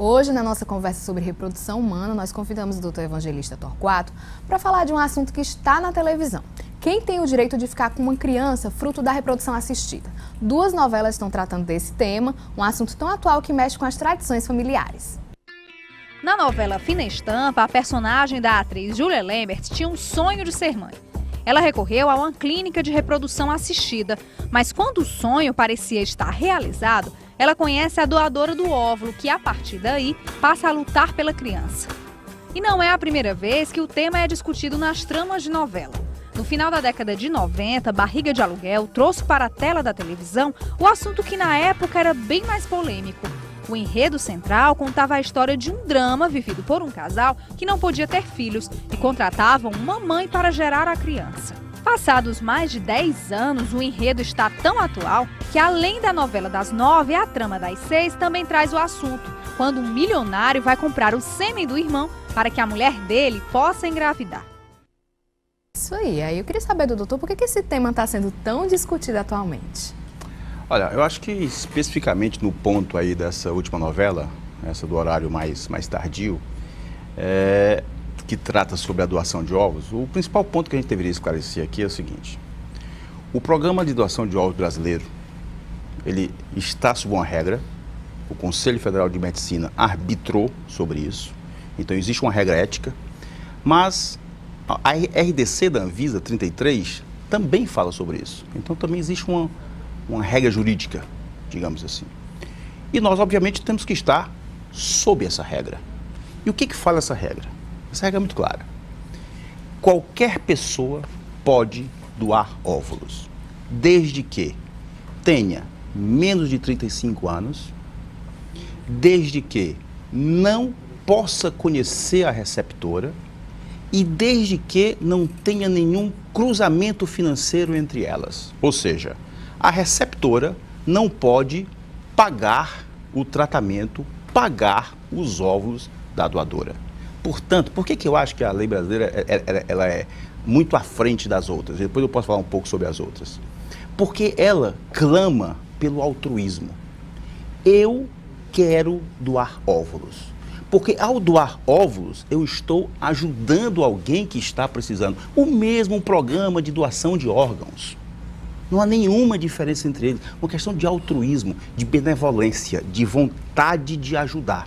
Hoje, na nossa conversa sobre reprodução humana, nós convidamos o Dr. Evangelista Torquato para falar de um assunto que está na televisão. Quem tem o direito de ficar com uma criança fruto da reprodução assistida? Duas novelas estão tratando desse tema, um assunto tão atual que mexe com as tradições familiares. Na novela Fina Estampa, a personagem da atriz Julia Lemert tinha um sonho de ser mãe. Ela recorreu a uma clínica de reprodução assistida, mas quando o sonho parecia estar realizado, ela conhece a doadora do óvulo, que a partir daí passa a lutar pela criança. E não é a primeira vez que o tema é discutido nas tramas de novela. No final da década de 90, Barriga de Aluguel trouxe para a tela da televisão o assunto que na época era bem mais polêmico. O enredo central contava a história de um drama vivido por um casal que não podia ter filhos e contratavam uma mãe para gerar a criança. Passados mais de 10 anos, o enredo está tão atual que, além da novela das 9, a trama das 6 também traz o assunto, quando um milionário vai comprar o sêmen do irmão para que a mulher dele possa engravidar. Isso aí eu queria saber do doutor, por que esse tema está sendo tão discutido atualmente? Olha, eu acho que especificamente no ponto aí dessa última novela, essa do horário mais tardio, que trata sobre a doação de ovos, o principal ponto que a gente deveria esclarecer aqui é o seguinte: o programa de doação de ovos brasileiro, ele está sob uma regra, o Conselho Federal de Medicina arbitrou sobre isso, então existe uma regra ética, mas a RDC da Anvisa 33 também fala sobre isso, então também existe uma regra jurídica, digamos assim. E nós, obviamente, temos que estar sob essa regra. E o que fala essa regra? Essa regra é muito clara. Qualquer pessoa pode doar óvulos, desde que tenha menos de 35 anos, desde que não possa conhecer a receptora e desde que não tenha nenhum cruzamento financeiro entre elas. Ou seja, a receptora não pode pagar o tratamento, pagar os óvulos da doadora. Portanto, por que eu acho que a lei brasileira ela é muito à frente das outras? Depois eu posso falar um pouco sobre as outras. Porque ela clama pelo altruísmo. Eu quero doar óvulos. Porque ao doar óvulos, eu estou ajudando alguém que está precisando. O mesmo programa de doação de órgãos. Não há nenhuma diferença entre eles. Uma questão de altruísmo, de benevolência, de vontade de ajudar.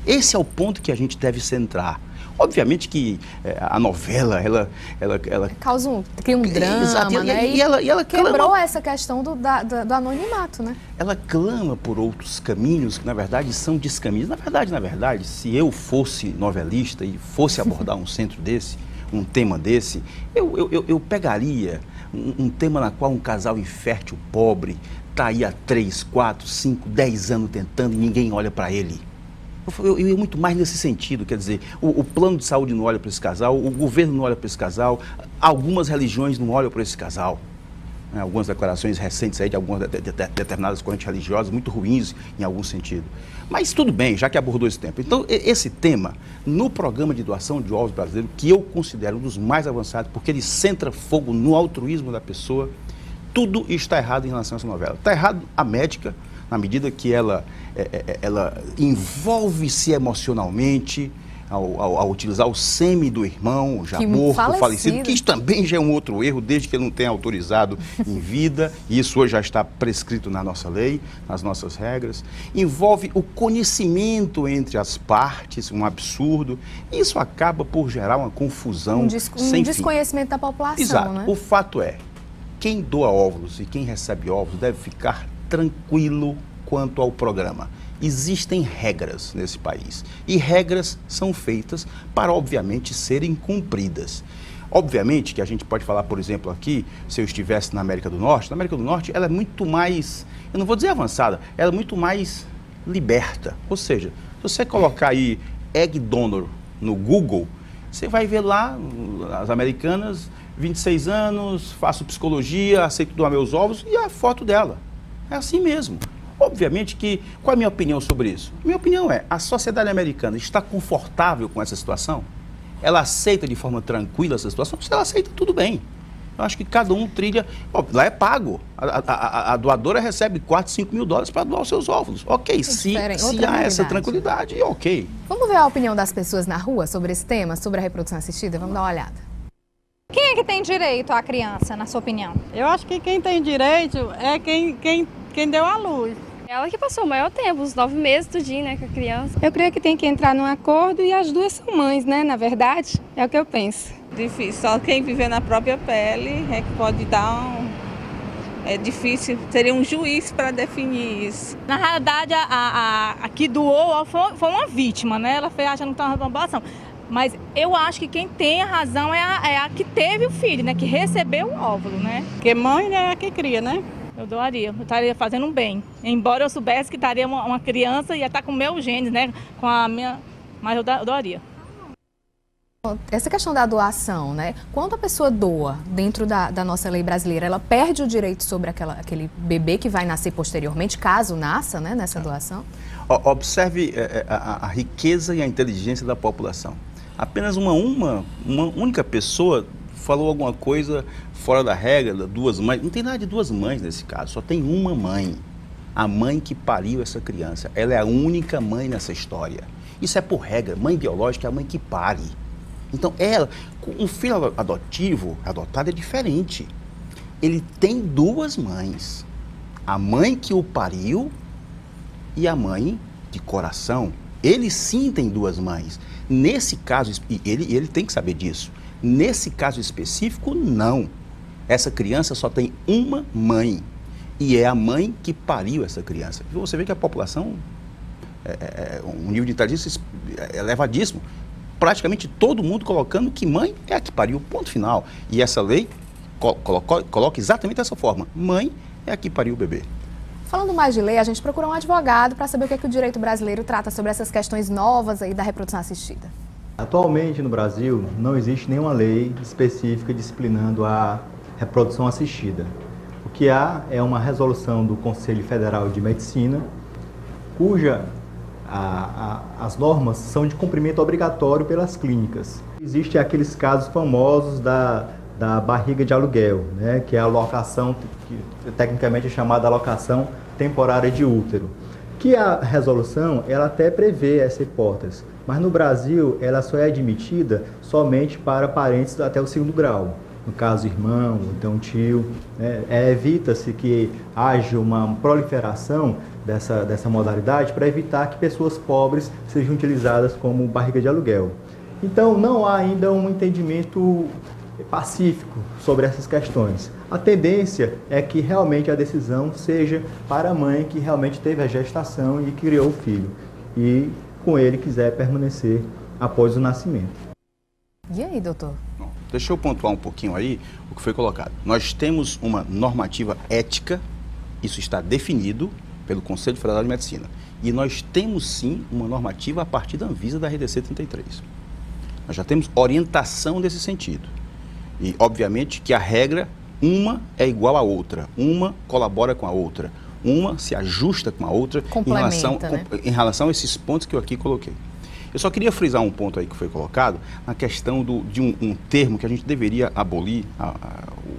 Esse é o ponto que a gente deve centrar. Obviamente que a novela, ela cria um drama, exato, né? E ela quebrou clama, essa questão do anonimato, né? Ela clama por outros caminhos que, na verdade, são descaminhos. Na verdade, se eu fosse novelista e fosse abordar um centro desse, um tema desse, eu pegaria um tema na qual um casal infértil, pobre, está aí há 3, 4, 5, 10 anos tentando e ninguém olha para ele. Eu ia muito mais nesse sentido, quer dizer, o plano de saúde não olha para esse casal, o governo não olha para esse casal, algumas religiões não olham para esse casal. Algumas declarações recentes aí de algumas determinadas correntes religiosas, muito ruins em algum sentido. Mas tudo bem, já que abordou esse tempo. Então, esse tema, no programa de doação de ovos brasileiro, que eu considero um dos mais avançados, porque ele centra fogo no altruísmo da pessoa, tudo está errado em relação a essa novela. Está errado a médica, na medida que ela envolve-se emocionalmente ao utilizar o sêmen do irmão, já morto, falecido, que isso também já é um outro erro, desde que ele não tenha autorizado em vida, e isso hoje já está prescrito na nossa lei, nas nossas regras. Envolve o conhecimento entre as partes, um absurdo, e isso acaba por gerar uma confusão sem fim. Desconhecimento da população, exato, né? O fato é, quem doa óvulos e quem recebe óvulos deve ficar tranquilo quanto ao programa. Existem regras nesse país e regras são feitas para, obviamente, serem cumpridas. Obviamente que a gente pode falar, por exemplo, aqui, se eu estivesse na América do Norte, ela é muito mais, eu não vou dizer avançada, ela é muito mais liberta. Ou seja, se você colocar aí egg donor no Google, você vai ver lá as americanas, 26 anos, faço psicologia, aceito doar meus ovos e a foto dela. É assim mesmo. Obviamente que, qual é a minha opinião sobre isso? Minha opinião é, a sociedade americana está confortável com essa situação? Ela aceita de forma tranquila essa situação? Se ela aceita, tudo bem. Eu acho que cada um trilha... Lá é pago. A doadora recebe 4, 5 mil dólares para doar os seus óvulos. Ok, se há essa tranquilidade, ok. Vamos ver a opinião das pessoas na rua sobre esse tema, sobre a reprodução assistida? Vamos dar uma olhada. Quem é que tem direito à criança, na sua opinião? Eu acho que quem tem direito é quem deu à luz. Ela que passou o maior tempo, os 9 meses tudinho, né, com a criança. Eu creio que tem que entrar num acordo e as duas são mães, né, na verdade, é o que eu penso. Difícil, só quem viver na própria pele é que pode dar É difícil, seria um juiz para definir isso. Na realidade, a que doou foi uma vítima, né? Ela fez achando que estava uma população. Mas eu acho que quem tem a razão é a que teve o filho, né? Que recebeu o óvulo, né? Porque mãe é a que cria, né? Eu doaria, eu estaria fazendo um bem. Embora eu soubesse que estaria uma criança e ia estar com o meu genes, né? Com a minha... Mas eu doaria. Essa questão da doação, né? Quando a pessoa doa dentro da nossa lei brasileira, ela perde o direito sobre aquele bebê que vai nascer posteriormente, caso nasça, né, nessa doação? Observe a riqueza e a inteligência da população. Apenas uma única pessoa falou alguma coisa fora da regra, duas mães. Não tem nada de duas mães nesse caso, só tem uma mãe. A mãe que pariu essa criança. Ela é a única mãe nessa história. Isso é por regra. Mãe biológica é a mãe que pare. Então, um filho adotado é diferente. Ele tem duas mães. A mãe que o pariu e a mãe de coração. Ele sim tem duas mães. Nesse caso, e ele tem que saber disso. Nesse caso específico, não. Essa criança só tem uma mãe. E é a mãe que pariu essa criança. Você vê que a população, um nível de inteligência elevadíssimo. Praticamente todo mundo colocando que mãe é a que pariu, ponto final. E essa lei coloca exatamente dessa forma. Mãe é a que pariu o bebê. Falando mais de lei, a gente procurou um advogado para saber o que é que o direito brasileiro trata sobre essas questões novas aí da reprodução assistida. Atualmente no Brasil não existe nenhuma lei específica disciplinando a reprodução assistida. O que há é uma resolução do Conselho Federal de Medicina, cuja as normas são de cumprimento obrigatório pelas clínicas. Existem aqueles casos famosos da barriga de aluguel, né, que é a alocação, que tecnicamente é chamada alocação temporária de útero. Que a resolução, ela até prevê essa hipótese, mas no Brasil ela só é admitida somente para parentes até o 2º grau. No caso, irmão, então tio, né? Evita-se que haja uma proliferação dessa modalidade para evitar que pessoas pobres sejam utilizadas como barriga de aluguel. Então, não há ainda um entendimento pacífico sobre essas questões. A tendência é que realmente a decisão seja para a mãe que realmente teve a gestação e criou o filho e com ele quiser permanecer após o nascimento. E aí, doutor? Deixa eu pontuar um pouquinho aí o que foi colocado. Nós temos uma normativa ética, isso está definido pelo Conselho Federal de Medicina. E nós temos sim uma normativa a partir da Anvisa da RDC 33. Nós já temos orientação nesse sentido. E, obviamente, que a regra, uma é igual à outra, uma colabora com a outra, uma se ajusta com a outra em relação a esses pontos que eu aqui coloquei. Eu só queria frisar um ponto aí que foi colocado, na questão de um termo que a gente deveria abolir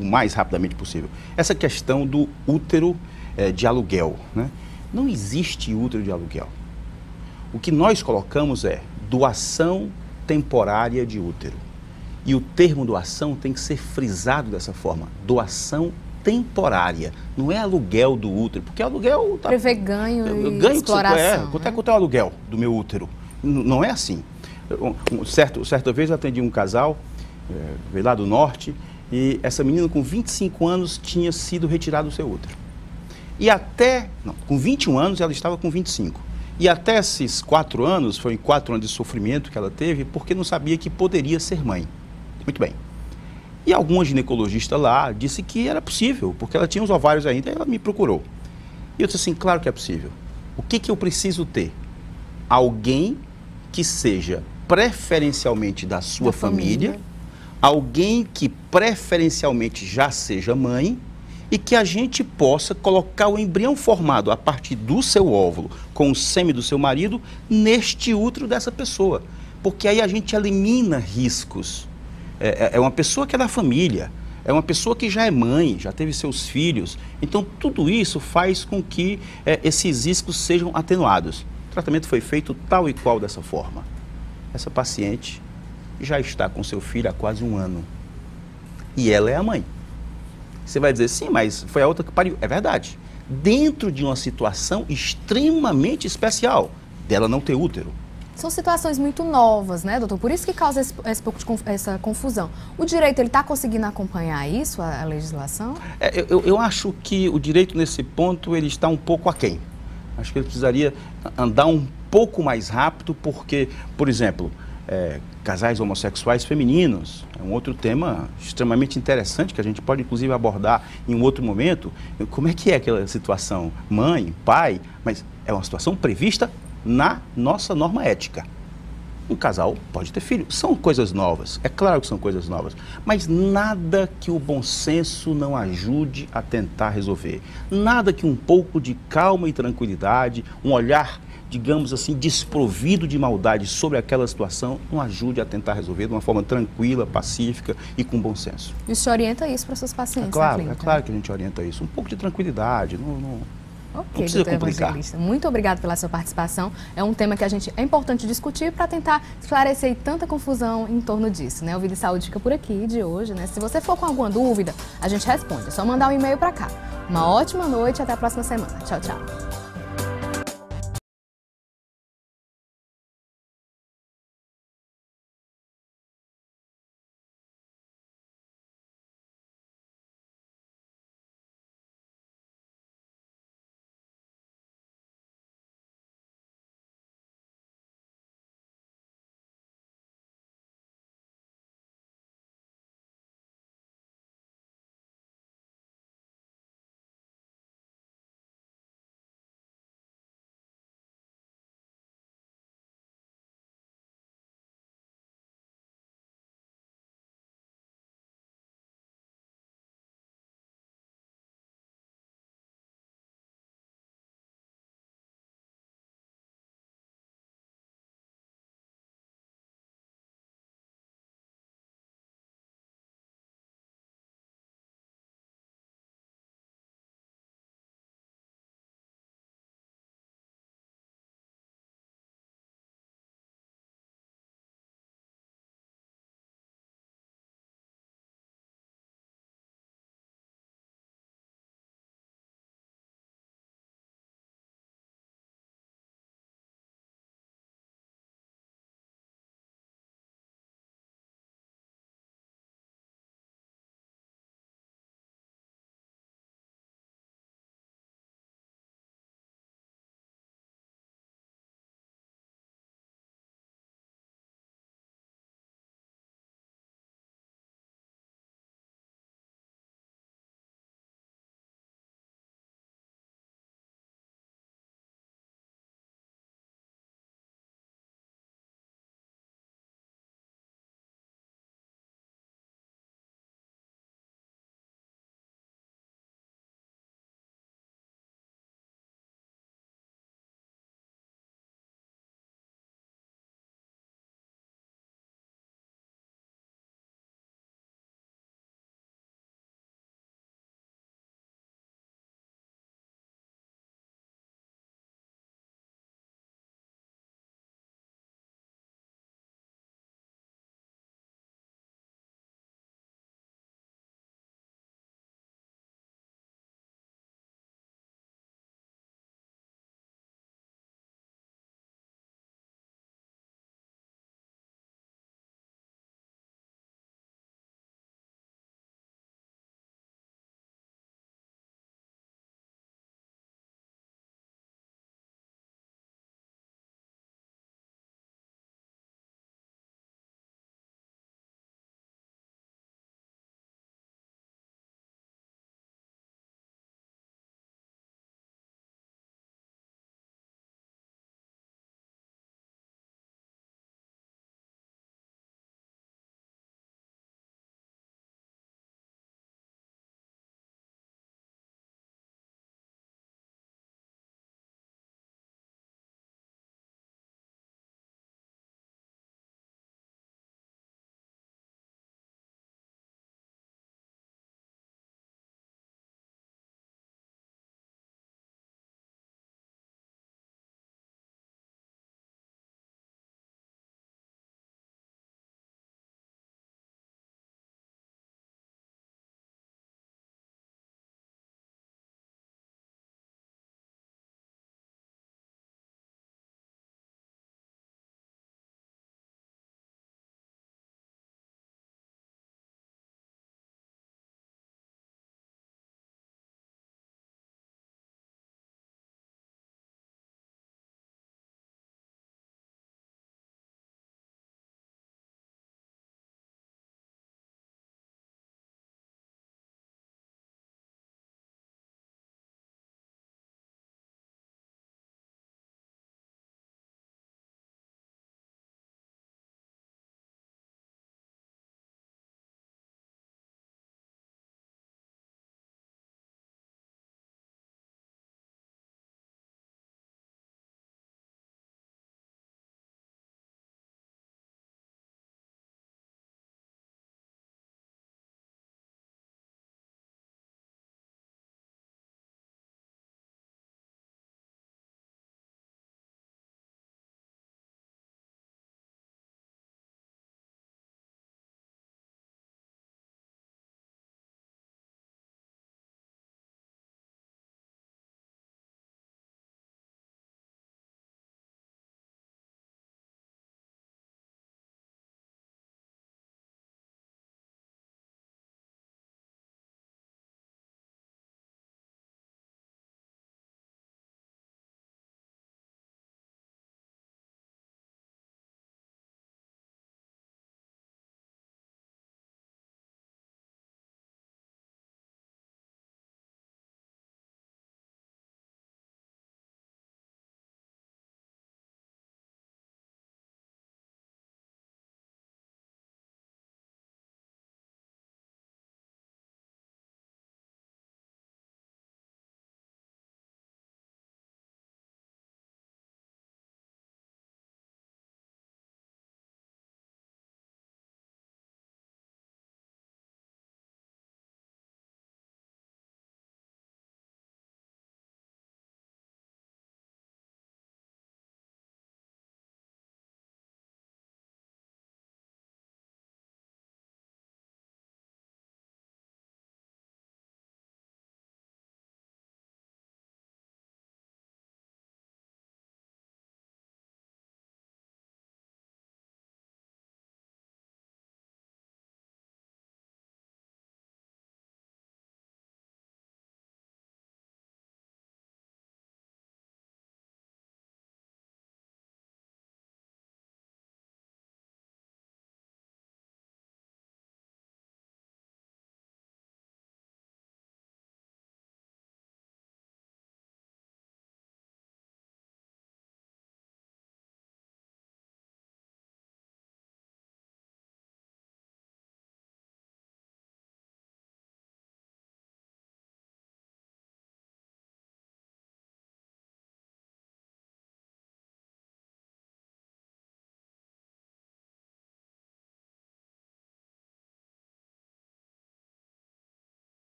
o mais rapidamente possível. Essa questão do útero de aluguel, né? Não existe útero de aluguel. O que nós colocamos é doação temporária de útero. E o termo doação tem que ser frisado dessa forma, doação temporária, não é aluguel do útero, porque aluguel... Prevê ganho e exploração. Quanto é que é o aluguel do meu útero? Não é assim. Certa vez eu atendi um casal, veio lá do norte, e essa menina com 25 anos tinha sido retirado do seu útero. E com 21 anos ela estava com 25. E até esses 4 anos, foi 4 anos de sofrimento que ela teve, porque não sabia que poderia ser mãe. Muito bem. E alguma ginecologista lá disse que era possível, porque ela tinha os ovários ainda, e ela me procurou. E eu disse assim, claro que é possível. O que eu preciso ter? Alguém que seja preferencialmente da sua família, alguém que preferencialmente já seja mãe e que a gente possa colocar o embrião formado a partir do seu óvulo com o sêmen do seu marido neste útero dessa pessoa. Porque aí a gente elimina riscos. É uma pessoa que é da família, É uma pessoa que já é mãe, já teve seus filhos. Então, tudo isso faz com que esses riscos sejam atenuados. O tratamento foi feito tal e qual dessa forma. Essa paciente já está com seu filho há quase 1 ano. E ela é a mãe. Você vai dizer, sim, mas foi a outra que pariu. É verdade. Dentro de uma situação extremamente especial, dela não ter útero. São situações muito novas, né, doutor? Por isso que causa essa confusão. O direito, ele está conseguindo acompanhar isso, a legislação? Eu acho que o direito, nesse ponto, ele está um pouco aquém. Acho que ele precisaria andar um pouco mais rápido, porque, por exemplo, casais homossexuais femininos, é um outro tema extremamente interessante, que a gente pode, inclusive, abordar em um outro momento. Como é que é aquela situação? Mãe, pai, mas é uma situação prevista na nossa norma ética. Um casal pode ter filho. São coisas novas, é claro que são coisas novas, mas nada que o bom senso não ajude a tentar resolver. Nada que um pouco de calma e tranquilidade, um olhar, digamos assim, desprovido de maldade sobre aquela situação, não ajude a tentar resolver de uma forma tranquila, pacífica e com bom senso. E o senhor orienta isso para seus pacientes? É claro que a gente orienta isso. Um pouco de tranquilidade, Ok, não precisa complicar. Evangelista, muito obrigado pela sua participação. É um tema que é importante discutir para tentar esclarecer tanta confusão em torno disso, né? O Vida e Saúde fica por aqui de hoje, né? Se você for com alguma dúvida, a gente responde. É só mandar um e-mail para cá. Uma ótima noite e até a próxima semana. Tchau, tchau.